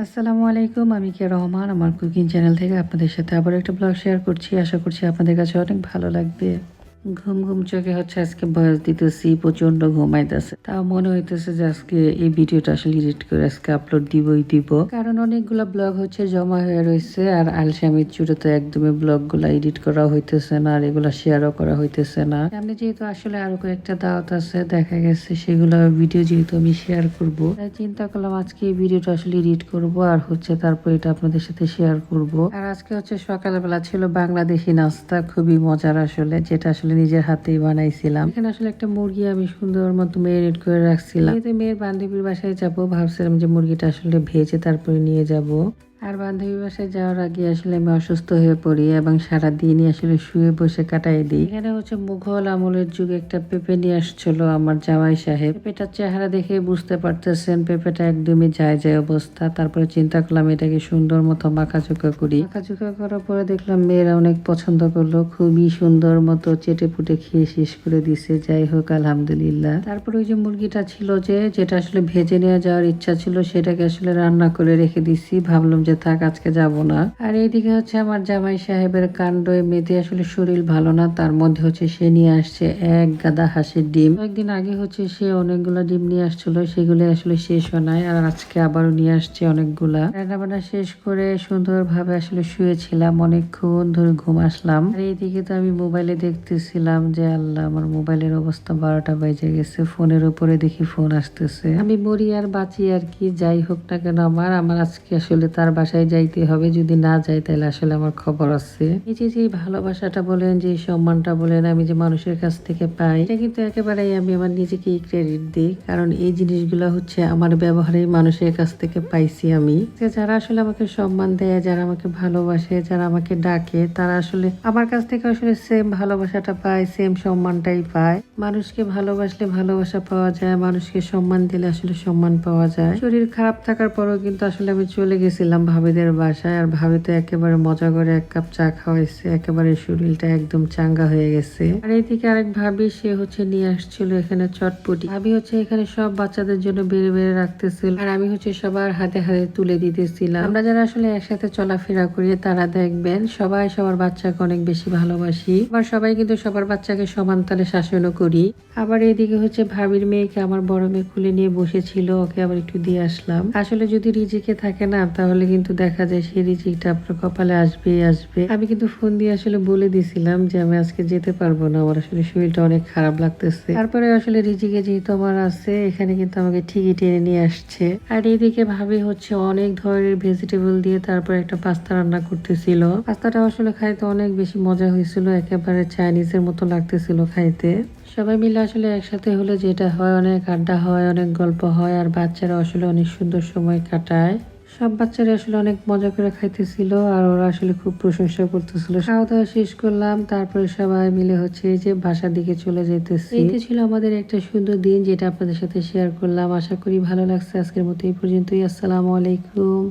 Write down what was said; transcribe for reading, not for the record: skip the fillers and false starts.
আসসালামু আলাইকুম। আমি কে রহমান। আমার কুকিং চ্যানেল থেকে আপনাদের সাথে আবার একটা ব্লগ শেয়ার করছি। আশা করছি আপনাদের কাছে অনেক ভালো লাগবে। ঘুম ঘুম চোখে হচ্ছে আজকে ভয়েস দিতেছি, প্রচন্ড ঘুম আইতাছে। তাও মনে হইতেছে যে আজকে এই ভিডিওটা আসলে এডিট করে আজকে আপলোড দিব। কারণ অনেকগুলা ব্লগ হচ্ছে জমা হয়ে রয়েছে, আর আলসামির চুড়ে তো একদমই ব্লগ গুলা এডিট করা হইতেছে না, আর এগুলা শেয়ারও করা হইতেছে না। সামনে যেহেতু আসলে আরো কয়েকটা দাওয়াত আছে, দেখা গেছে সেগুলো ভিডিও যেহেতু আমি শেয়ার করব, তাই চিন্তা করলাম আজকে এই ভিডিওটা আসলে এডিট করব, আর হচ্ছে তারপর এটা আপনাদের সাথে শেয়ার করব। আর আজকে হচ্ছে সকালবেলা ছিল বাংলাদেশি নাস্তা, খুবই মজার আসলে, যেটা আসলে নিজের হাতেই বানাইছিলাম। এখানে আসলে একটা মুরগি আমি সুন্দর মতো মেরিনেট করে রাখছিলাম। যেহেতু মেয়ের বান্ধবীর বাসায় যাবো, ভাবছিলাম যে মুরগিটা আসলে ভেজে তারপরে নিয়ে যাব। আর বান্ধবী বাসায় যাওয়ার আগে আসলে আমি অসুস্থ হয়ে পড়ি এবং সারাদিনই আসলে শুয়ে বসে কাটাই দিই। এখানে হচ্ছে মুঘল আমলের যুগে একটা পেঁপে নিয়ে আসছিল আমার জামাই সাহেব। পেঁপেটার চেহারা দেখে বুঝতে পারতেছেন পেঁপেটা একদমই যায় অবস্থা। তারপরে চিন্তা করলাম এটাকে সুন্দর মতো মাখাচোকা করি। মাখাচোকা করার পরে দেখলাম মেয়েরা অনেক পছন্দ করলো, খুবই সুন্দর মতো চেটে পুটে খেয়ে শেষ করে দিছে। যাই হোক, আলহামদুলিল্লাহ। তারপরে ওই যে মুরগিটা ছিল যেটা আসলে ভেজে নিয়ে যাওয়ার ইচ্ছা ছিল, সেটাকে আসলে রান্না করে রেখে দিছি। ভাবলাম যে থাক, আজকে যাব না। আর এইদিকে হচ্ছে আমার জামাই সাহেবের কাণ্ড, এমনিতে আসলে শরীর ভালো না, তার মধ্যে হচ্ছে সে নিয়ে আসছে এক গাদা হাঁসের ডিম। কয়েকদিন আগে হচ্ছে সে অনেকগুলো ডিম নিয়ে আসছিল, সেগুলো আসলে শেষ হয় নাই, আর আজকে আবারও নিয়ে আসছে অনেকগুলা। রান্নাবান্না শেষ করে সুন্দরভাবে আসলে শুয়েছিলাম, অনেকক্ষণ ধরে ঘুম আসলাম। আর এইদিকে তো আমি মোবাইলে দেখতেছিলাম যে আল্লাহ, আমার মোবাইলের অবস্থা 12টা বেজে গেছে। ফোনের উপরে দেখি ফোন আসতেছে। আমি মরি আর বাঁচি আর কি, যাই হোক না কেন আমার আজকে আসলে তার বাসায় যাইতে হবে। যদি না যাই তাহলে আসলে আমার খবর আছে। এই যে ভালোবাসাটা বলেন, যে সম্মানটা বলেন, আমি যে মানুষের কাছ থেকে পাই, এটা কিন্তু একেবারেই আমি আমার নিজেকেই ক্রেডিট দিই। কারণ এই জিনিসগুলো হচ্ছে আমার ব্যবহারেই মানুষের কাছ থেকে পাইছি আমি। যে যারা আসলে আমাকে সম্মান দেয়, যারা আমাকে ভালোবাসে, যারা আমাকে ডাকে, তারা আসলে আমার কাছ থেকে আসলে সেম ভালোবাসাটা পায়, সেম সম্মানটাই পায়। মানুষকে ভালোবাসলে ভালোবাসা পাওয়া যায়, মানুষকে সম্মান দিলে আসলে সম্মান পাওয়া যায়। শরীর খারাপ থাকার পরেও কিন্তু আসলে আমি চলে গেছিলাম ভাবিদের বাসায়, আর ভাবি তো একেবারে মজা করে 1 কাপ চা খাওয়াইছে, একেবারে শরীরটা একদম চাঙ্গা হয়ে গেছে। আর এইদিকে আরেক ভাবি, সে হচ্ছে নিয়ে আসছিল এখানে চটপটি। ভাবি হচ্ছে এখানে সব বাচ্চাদের জন্য বেড়ে বেড়ে রাখতেছিল, আর আমি হচ্ছে সবার হাতে হাতে তুলে দিতেছিলাম। আমরা যারা আসলে একসাথে চলাফেরা করি, তারা দেখবেন সবাই সবার বাচ্চাকে অনেক বেশি ভালোবাসি। আবার সবাই কিন্তু সবার বাচ্চাকে সমান তালে শাসনও করি। আবার এইদিকে হচ্ছে ভাবির মেয়েকে আমার বড় মেয়ে খুলে নিয়ে বসেছিল, ওকে আবার একটু দিয়ে আসলাম। আসলে যদি রিজিকে থাকে না, তাহলে কিন্তু দেখা যায় সেই রিজিকটা আপনার কপালে আসবে। আমি কিন্তু ফোন দিয়ে আসলে বলে দিছিলাম যে আমি আজকে যেতে পারবো না, আমার আসলে শরীরটা অনেক খারাপ লাগতেছে। তারপরে আসলে রিজিকে যেহেতু আমার আছে, এখানে কিন্তু আমাকে ঠিকই টেনে নিয়ে আসছে। আর এইদিকে ভাবি হচ্ছে অনেক ধরনের ভেজিটেবল দিয়ে তারপর একটা পাস্তা রান্না করতেছিল। পাস্তাটা আসলে খাইতে অনেক বেশি মজা হয়েছিল, একেবারে চাইনিজের মতো লাগতেছিল খাইতে। সবাই মিলে আসলে একসাথে হলে যেটা হয়, অনেক আড্ডা হয়, অনেক গল্প হয়, আর বাচ্চারা আসলে অনেক সুন্দর সময় কাটায়। সব বাচ্চারা আসলে অনেক মজা করে খাইতেছিল, আর ওরা আসলে খুব প্রশংসা করতেছিল। খাওয়া দাওয়া শেষ করলাম, তারপরে সবাই মিলে হচ্ছে এই যে বাসার দিকে চলে যেতেছি। এইটা ছিল আমাদের একটা সুন্দর দিন, যেটা আপনাদের সাথে শেয়ার করলাম। আশা করি ভালো লাগছে। আজকের মতো এই পর্যন্তই। আসসালামু আলাইকুম।